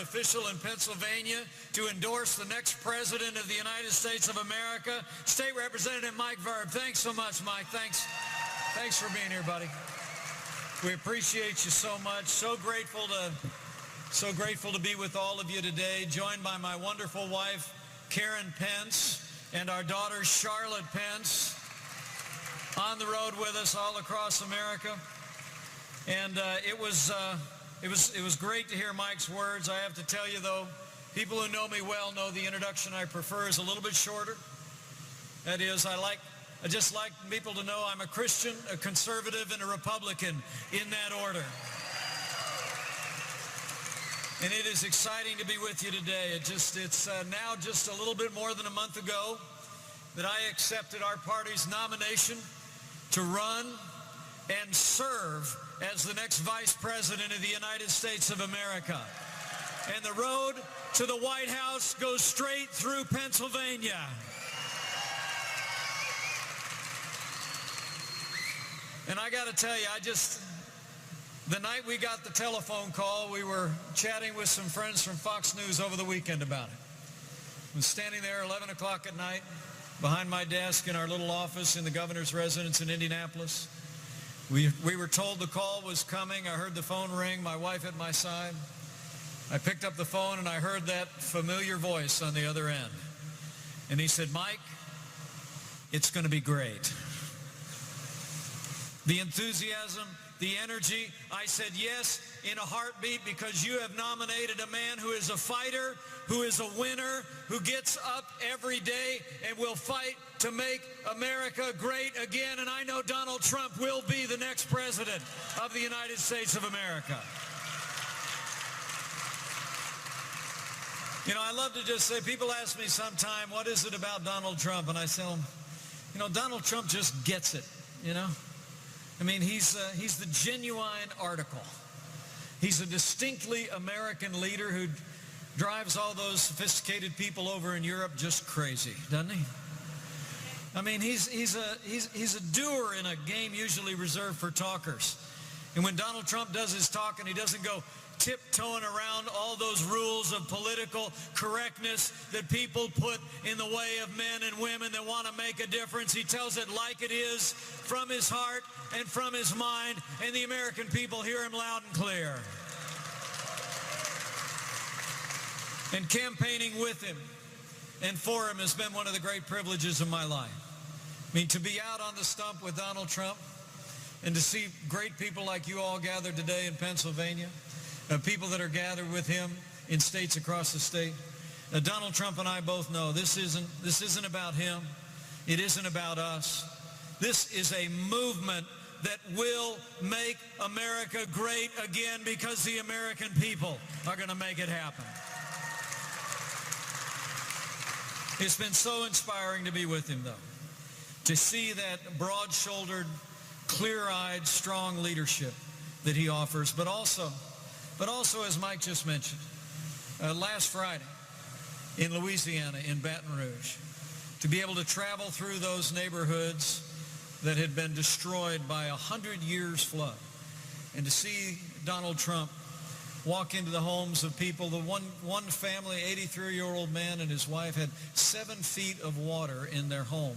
official in Pennsylvania to endorse the next president of the United States of America, State Representative Mike Verb. Thanks so much, Mike. Thanks for being here, buddy. We appreciate you so much. So grateful to be with all of you today, joined by my wonderful wife, Karen Pence, and our daughter, Charlotte Pence, on the road with us all across America. And it was great to hear Mike's words. I have to tell you, though, people who know me well know the introduction I prefer is a little bit shorter. That is, I just like people to know I'm a Christian, a conservative, and a Republican in that order. And it is exciting to be with you today. It's now just a little bit more than a month ago that I accepted our party's nomination to run and serve as the next Vice President of the United States of America. And the road to the White House goes straight through Pennsylvania. And I got to tell you, the night we got the telephone call, we were chatting with some friends from Fox News over the weekend about it. I was standing there 11 o'clock at night behind my desk in our little office in the governor's residence in Indianapolis. We were told the call was coming. I heard the phone ring, my wife at my side. I picked up the phone and I heard that familiar voice on the other end. And he said, "Mike, it's going to be great." The enthusiasm, the energy, I said yes in a heartbeat, because you have nominated a man who is a fighter, who is a winner, who gets up every day and will fight to make America great again. And I know Donald Trump will be the next president of the United States of America. You know, I love to just say, people ask me sometime, what is it about Donald Trump? And I tell them, you know, Donald Trump just gets it, you know. I mean, he's the genuine article. He's a distinctly American leader who drives all those sophisticated people over in Europe just crazy, doesn't he? I mean, he's a doer in a game usually reserved for talkers. And when Donald Trump does his talking, he doesn't go tiptoeing around all those rules of political correctness that people put in the way of men and women that want to make a difference. He tells it like it is, from his heart and from his mind, and the American people hear him loud and clear. And campaigning with him and for him has been one of the great privileges of my life. I mean, to be out on the stump with Donald Trump and to see great people like you all gathered today in Pennsylvania, people that are gathered with him in states across the state. Donald Trump and I both know this isn't about him. It isn't about us. This is a movement that will make America great again, because the American people are going to make it happen. It's been so inspiring to be with him, though, to see that broad-shouldered, clear-eyed, strong leadership that he offers, but also, as Mike just mentioned, last Friday in Louisiana, in Baton Rouge, to be able to travel through those neighborhoods that had been destroyed by 100 years flood, and to see Donald Trump walk into the homes of people. The one family, 83-year-old man and his wife, had 7 feet of water in their home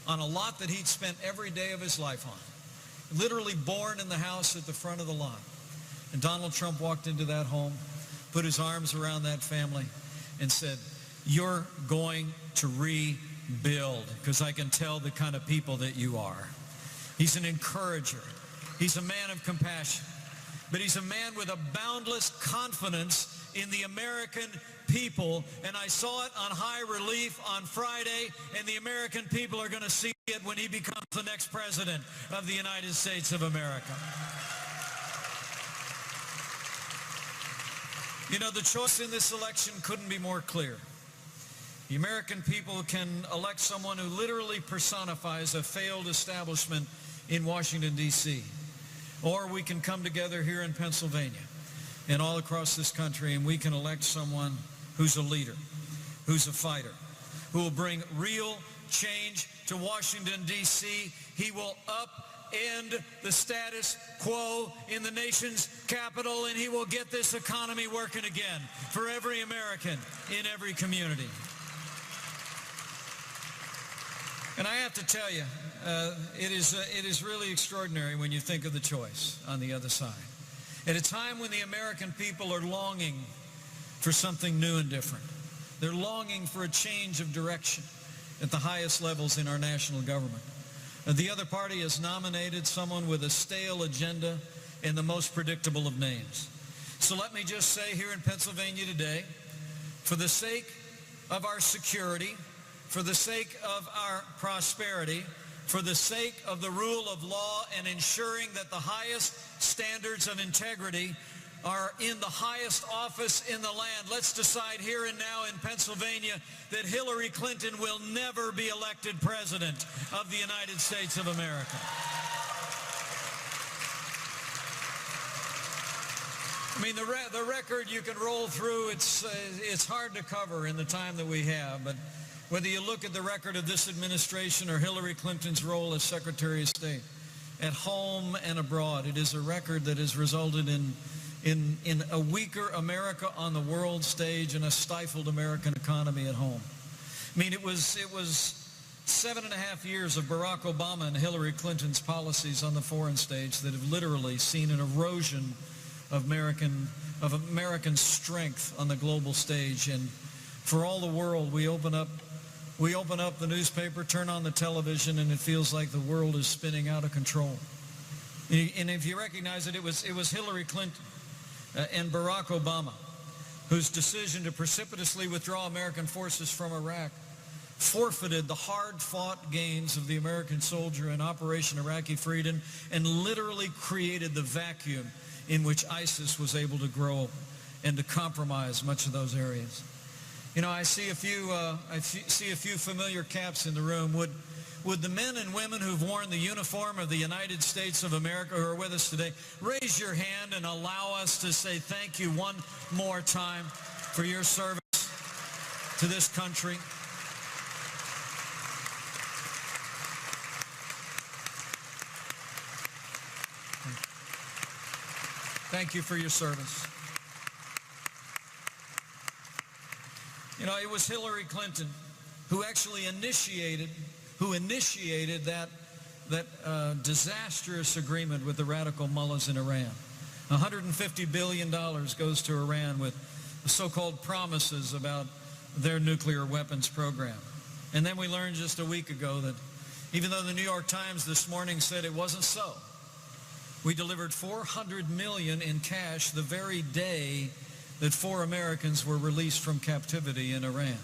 on a lot that he'd spent every day of his life on, literally born in the house at the front of the lot. And Donald Trump walked into that home, put his arms around that family, and said, "You're going to rebuild, because I can tell the kind of people that you are." He's an encourager. He's a man of compassion. But he's a man with a boundless confidence in the American people. And I saw it on high relief on Friday, and the American people are going to see it when he becomes the next president of the United States of America. You know, the choice in this election couldn't be more clear. The American people can elect someone who literally personifies a failed establishment in Washington, D.C. Or we can come together here in Pennsylvania and all across this country, and we can elect someone who's a leader, who's a fighter, who will bring real change to Washington, D.C. He will end the status quo in the nation's capital, and he will get this economy working again for every American in every community. And I have to tell you, it is really extraordinary when you think of the choice on the other side. At a time when the American people are longing for something new and different. They're longing for a change of direction at the highest levels in our national government. The other party has nominated someone with a stale agenda and the most predictable of names. So let me just say here in Pennsylvania today, for the sake of our security, for the sake of our prosperity, for the sake of the rule of law and ensuring that the highest standards of integrity are in the highest office in the land, let's decide here and now in Pennsylvania that Hillary Clinton will never be elected president of the United States of America. I mean, the record you can roll through, it's hard to cover in the time that we have, but whether you look at the record of this administration or Hillary Clinton's role as Secretary of State, at home and abroad, it is a record that has resulted in a weaker America on the world stage and a stifled American economy at home. I mean, it was 7.5 years of Barack Obama and Hillary Clinton's policies on the foreign stage that have literally seen an erosion of American strength on the global stage. And for all the world, we open up the newspaper, turn on the television, and it feels like the world is spinning out of control. And if you recognize it, it was Hillary Clinton and Barack Obama whose decision to precipitously withdraw American forces from Iraq forfeited the hard-fought gains of the American soldier in Operation Iraqi Freedom and literally created the vacuum in which ISIS was able to grow and to compromise much of those areas. You know, I see a few familiar caps in the room. Would the men and women who've worn the uniform of the United States of America who are with us today raise your hand and allow us to say thank you one more time for your service to this country? Thank you for your service. You know, it was Hillary Clinton who actually initiated that disastrous agreement with the radical mullahs in Iran. $150 billion goes to Iran with the so-called promises about their nuclear weapons program. And then we learned just a week ago that even though the New York Times this morning said it wasn't so, we delivered $400 million in cash the very day that 4 Americans were released from captivity in Iran.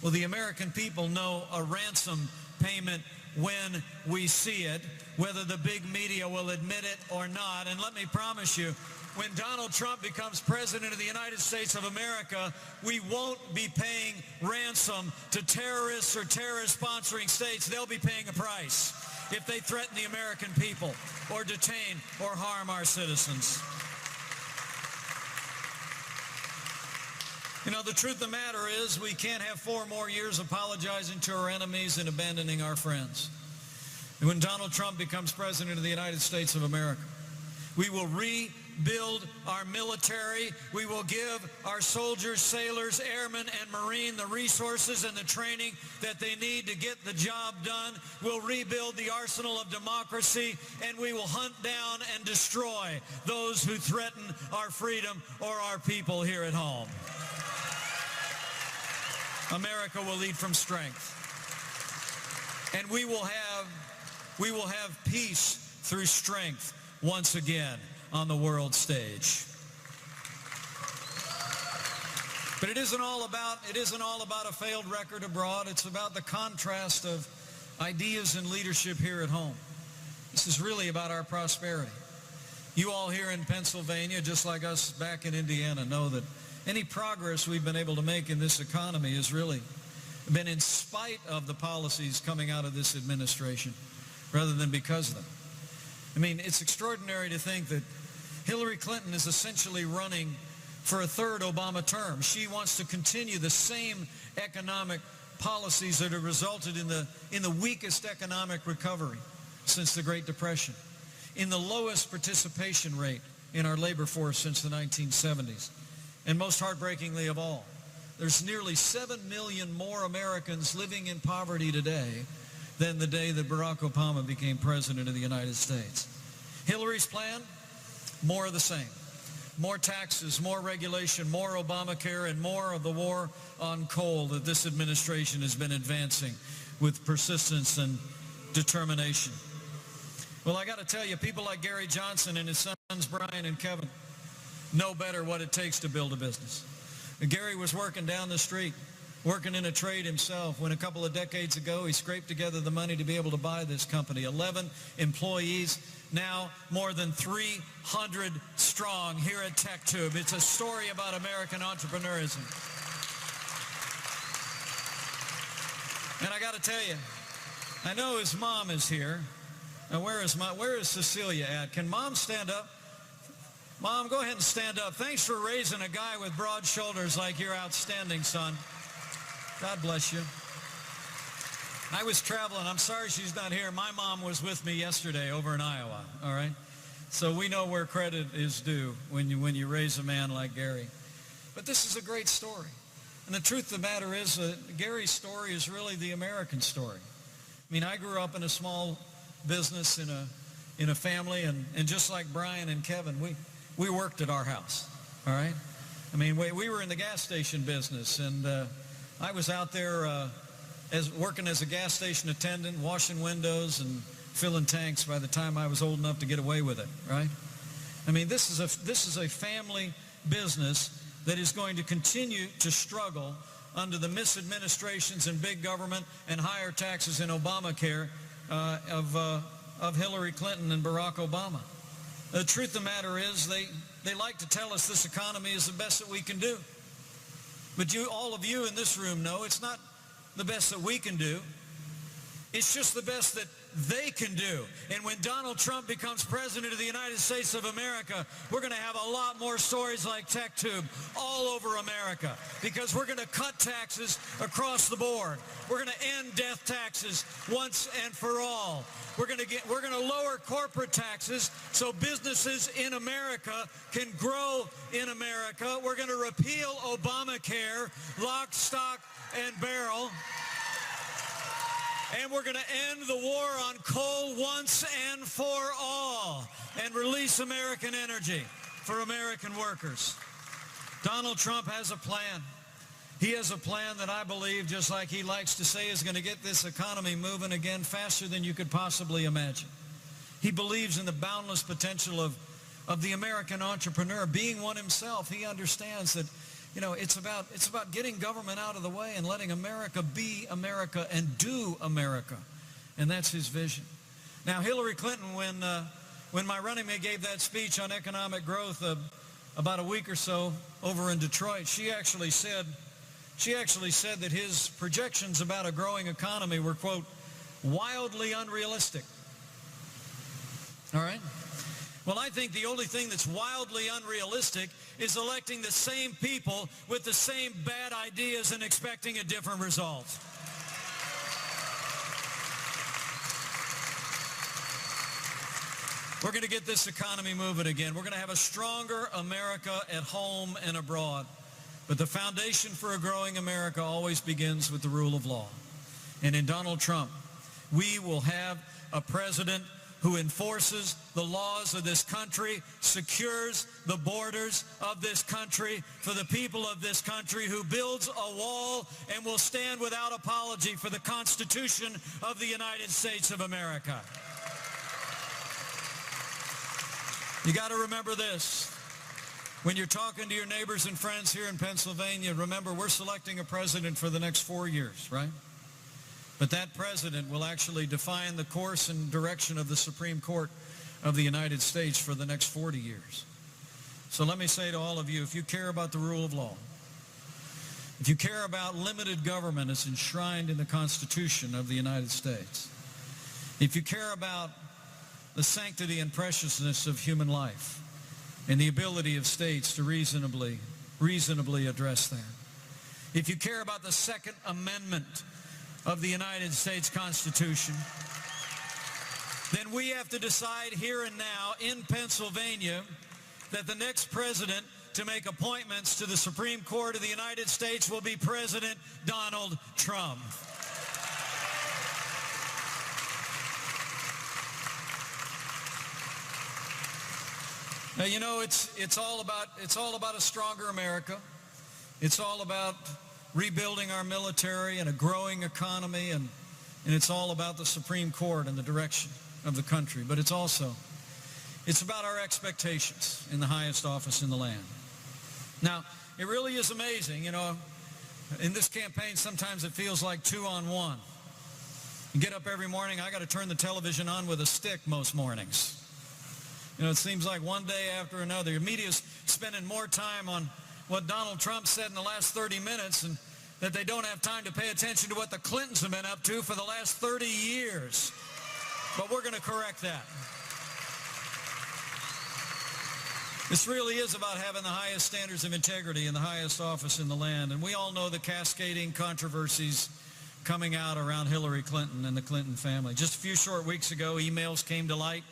Well, the American people know a ransom payment when we see it, whether the big media will admit it or not. And let me promise you, when Donald Trump becomes president of the United States of America, we won't be paying ransom to terrorists or terrorist-sponsoring states. They'll be paying a price if they threaten the American people or detain or harm our citizens. You know, the truth of the matter is we can't have 4 more years apologizing to our enemies and abandoning our friends. And when Donald Trump becomes president of the United States of America, we will rebuild our military. We will give our soldiers, sailors, airmen, and Marine the resources and the training that they need to get the job done. We'll rebuild the arsenal of democracy, and we will hunt down and destroy those who threaten our freedom or our people here at home. America will lead from strength. And we will have peace through strength once again on the world stage. But it isn't all about a failed record abroad. It's about the contrast of ideas and leadership here at home. This is really about our prosperity. You all here in Pennsylvania, just like us back in Indiana, know that any progress we've been able to make in this economy has really been in spite of the policies coming out of this administration rather than because of them. I mean, it's extraordinary to think that Hillary Clinton is essentially running for a 3rd Obama term. She wants to continue the same economic policies that have resulted in the weakest economic recovery since the Great Depression, in the lowest participation rate in our labor force since the 1970s. And most heartbreakingly of all, there's nearly 7 million more Americans living in poverty today than the day that Barack Obama became president of the United States. Hillary's plan? More of the same. More taxes, more regulation, more Obamacare, and more of the war on coal that this administration has been advancing with persistence and determination. Well, I got to tell you, people like Gary Johnson and his sons Brian and Kevin know better what it takes to build a business. Gary was working down the street, working in a trade himself, when a couple of decades ago he scraped together the money to be able to buy this company. 11 employees, now more than 300 strong here at TechTube. It's a story about American entrepreneurism. And I got to tell you, I know his mom is here. Now, where is Cecilia at? Can Mom stand up? Mom, go ahead and stand up. Thanks for raising a guy with broad shoulders like you're outstanding, son. God bless you. I was traveling. I'm sorry she's not here. My mom was with me yesterday over in Iowa, all right? So we know where credit is due when you raise a man like Gary. But this is a great story. And the truth of the matter is that Gary's story is really the American story. I mean, I grew up in a small business in a family, and just like Brian and Kevin, we worked at our house, all right? I mean, we were in the gas station business, and I was out there working as a gas station attendant, washing windows and filling tanks by the time I was old enough to get away with it, right? I mean, this is a family business that is going to continue to struggle under the misadministrations in big government and higher taxes in Obamacare of Hillary Clinton and Barack Obama. The truth of the matter is they like to tell us this economy is the best that we can do. But all of you in this room know it's not the best that we can do. It's just the best that they can do. And when Donald Trump becomes president of the United States of America, we're going to have a lot more stories like TechTube all over America, because we're going to cut taxes across the board. We're going to end death taxes once and for all. We're going to lower corporate taxes so businesses in America can grow in America. We're going to repeal Obamacare, lock, stock, and barrel. And we're going to end the war on coal once and for all and release American energy for American workers. Donald Trump has a plan. He has a plan that I believe, just like he likes to say, is going to get this economy moving again faster than you could possibly imagine. He believes in the boundless potential of the American entrepreneur. Being one himself, he understands that, you know, it's about getting government out of the way and letting America be America and do America. And that's his vision. Now, Hillary Clinton, when my running mate gave that speech on economic growth about a week or so over in Detroit, she actually said that his projections about a growing economy were, quote, wildly unrealistic. All right? Well, I think the only thing that's wildly unrealistic is electing the same people with the same bad ideas and expecting a different result. We're going to get this economy moving again. We're going to have a stronger America at home and abroad. But the foundation for a growing America always begins with the rule of law. And in Donald Trump, we will have a president who enforces the laws of this country, secures the borders of this country for the people of this country, who builds a wall and will stand without apology for the Constitution of the United States of America. You got to remember this. When you're talking to your neighbors and friends here in Pennsylvania, remember, we're selecting a president for the next 4 years, right? But that president will actually define the course and direction of the Supreme Court of the United States for the next 40 years. So let me say to all of you, if you care about the rule of law, if you care about limited government as enshrined in the Constitution of the United States, if you care about the sanctity and preciousness of human life and the ability of states to reasonably address that, if you care about the Second Amendment of the United States Constitution, then we have to decide here and now in Pennsylvania that the next president to make appointments to the Supreme Court of the United States will be President Donald Trump. Now, you know, it's all about a stronger America. It's all about rebuilding our military and a growing economy, and it's all about the Supreme Court and the direction of the country. But it's about our expectations in the highest office in the land. Now, it really is amazing, you know, in this campaign sometimes it feels like 2-on-1. You get up every morning, I got to turn the television on with a stick most mornings. You know, it seems like one day after another. The media's spending more time on what Donald Trump said in the last 30 minutes and that they don't have time to pay attention to what the Clintons have been up to for the last 30 years. But we're going to correct that. This really is about having the highest standards of integrity in the highest office in the land. And we all know the cascading controversies coming out around Hillary Clinton and the Clinton family. Just a few short weeks ago, emails came to light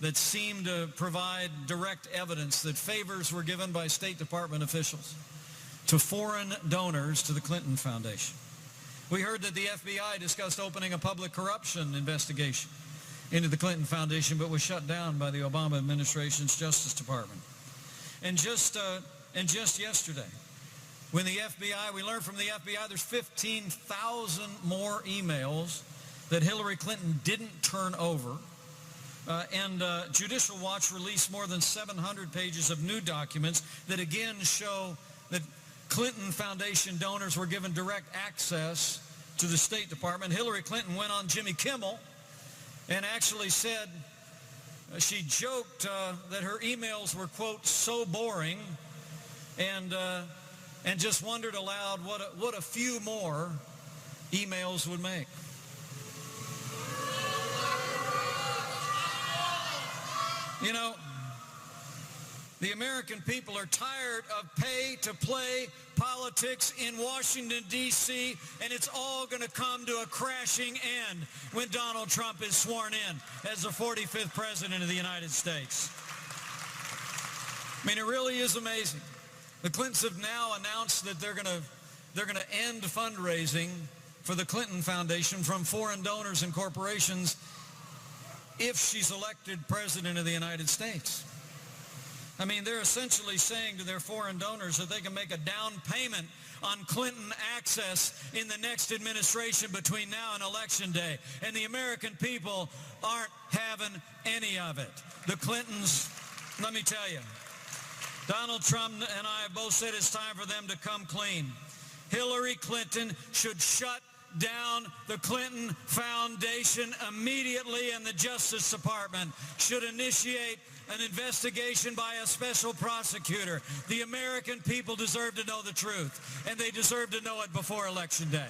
that seemed to provide direct evidence that favors were given by State Department officials to foreign donors to the Clinton Foundation. We heard that the FBI discussed opening a public corruption investigation into the Clinton Foundation, but was shut down by the Obama administration's Justice Department. And just yesterday, when the FBI, we learned from the FBI there's 15,000 more emails that Hillary Clinton didn't turn over. And Judicial Watch released more than 700 pages of new documents that again show that Clinton Foundation donors were given direct access to the State Department. Hillary Clinton went on Jimmy Kimmel and actually said, she joked that her emails were, quote, so boring, and just wondered aloud what a few more emails would make. You know, the American people are tired of pay-to-play politics in Washington, D.C., and it's all going to come to a crashing end when Donald Trump is sworn in as the 45th President of the United States. I mean, it really is amazing. The Clintons have now announced that they're going to end fundraising for the Clinton Foundation from foreign donors and corporations if she's elected President of the United States. I mean, they're essentially saying to their foreign donors that they can make a down payment on Clinton access in the next administration between now and Election Day. And the American people aren't having any of it. The Clintons, let me tell you, Donald Trump and I have both said it's time for them to come clean. Hillary Clinton should shut down the Clinton Foundation immediately, and the Justice Department should initiate an investigation by a special prosecutor. The American people deserve to know the truth, and they deserve to know it before Election Day.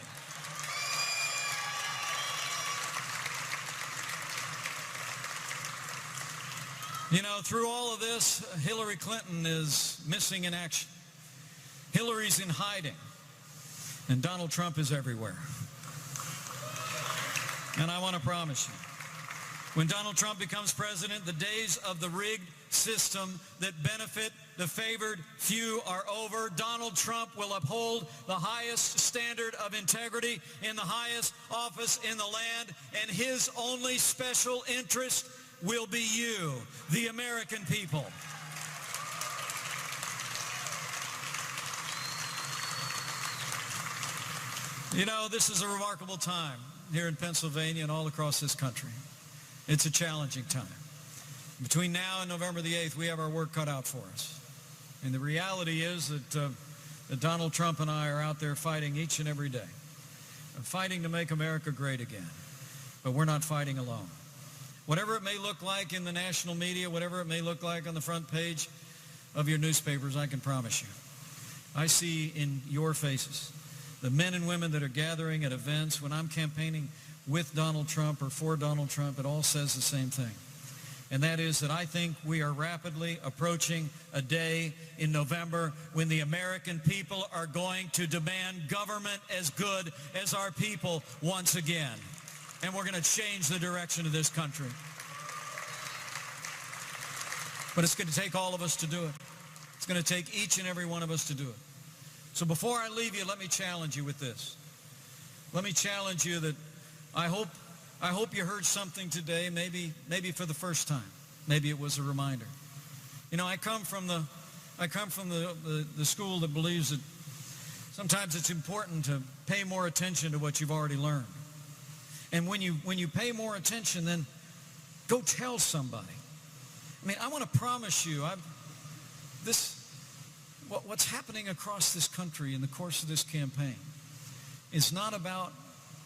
You know, through all of this, Hillary Clinton is missing in action. Hillary's in hiding, and Donald Trump is everywhere. And I want to promise you, when Donald Trump becomes president, the days of the rigged system that benefit the favored few are over. Donald Trump will uphold the highest standard of integrity in the highest office in the land, and his only special interest will be you, the American people. You know, this is a remarkable time here in Pennsylvania and all across this country. It's a challenging time. Between now and November the 8th, we have our work cut out for us. And the reality is that Donald Trump and I are out there fighting each and every day, fighting to make America great again. But we're not fighting alone. Whatever it may look like in the national media, whatever it may look like on the front page of your newspapers, I can promise you, I see in your faces the men and women that are gathering at events. When I'm campaigning with Donald Trump or for Donald Trump, it all says the same thing. And that is that I think we are rapidly approaching a day in November when the American people are going to demand government as good as our people once again. and we're going to change the direction of this country. But it's going to take all of us to do it. It's going to take each and every one of us to do it. So before I leave you, let me challenge you with this. Let me challenge you that I hope you heard something today, maybe for the first time. Maybe it was a reminder. You know, I come from the school that believes that sometimes it's important to pay more attention to what you've already learned. And when you pay more attention, then go tell somebody. I mean, I want to promise you, what's happening across this country in the course of this campaign is not about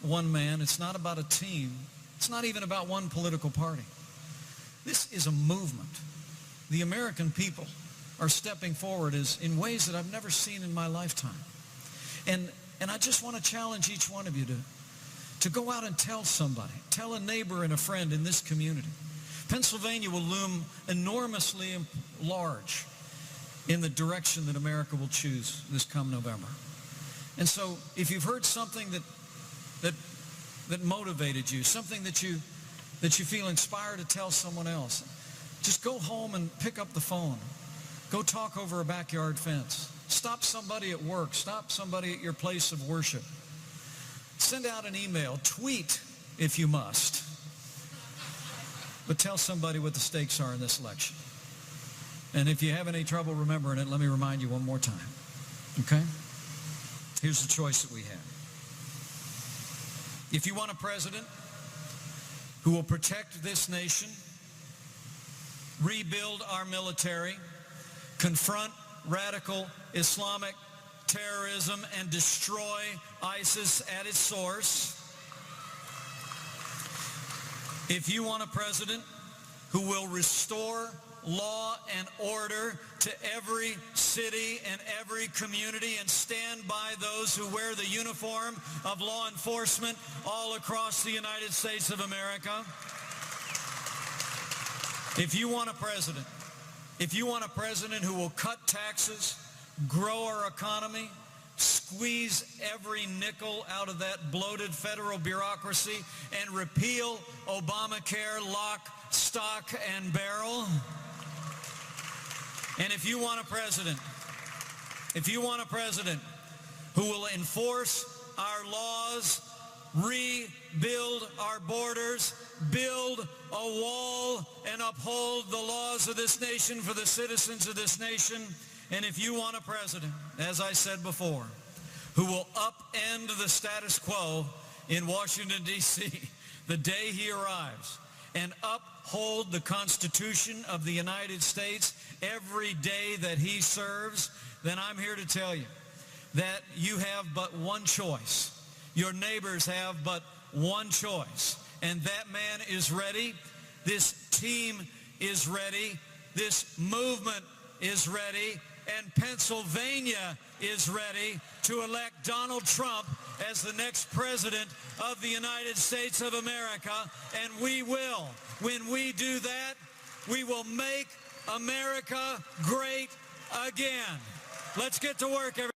one man. It's not about a team. It's not even about one political party. This is a movement. The American people are stepping forward in ways that I've never seen in my lifetime. And I just want to challenge each one of you to go out and tell somebody, tell a neighbor and a friend in this community. Pennsylvania will loom enormously large in the direction that America will choose this come November. And so if you've heard something that motivated you, something that you feel inspired to tell someone else, just go home and pick up the phone. Go talk over a backyard fence. Stop somebody at work. Stop somebody at your place of worship. Send out an email. Tweet if you must. But tell somebody what the stakes are in this election. And if you have any trouble remembering it, let me remind you one more time. Okay? Here's the choice that we have. If you want a president who will protect this nation, rebuild our military, confront radical Islamic terrorism, and destroy ISIS at its source, if you want a president who will restore law and order to every city and every community and stand by those who wear the uniform of law enforcement all across the United States of America, if you want a president who will cut taxes, grow our economy, squeeze every nickel out of that bloated federal bureaucracy, and repeal Obamacare lock, stock, and barrel. And if you want a president who will enforce our laws, rebuild our borders, build a wall, and uphold the laws of this nation for the citizens of this nation, and if you want a president, as I said before, who will upend the status quo in Washington, D.C. the day he arrives, and uphold the Constitution of the United States every day that he serves, then I'm here to tell you that you have but one choice. Your neighbors have but one choice, and that man is ready. This team is ready. This movement is ready. And Pennsylvania is ready to elect Donald Trump as the next president of the United States of America. And we will. When we do that, we will make America great again. Let's get to work, everybody.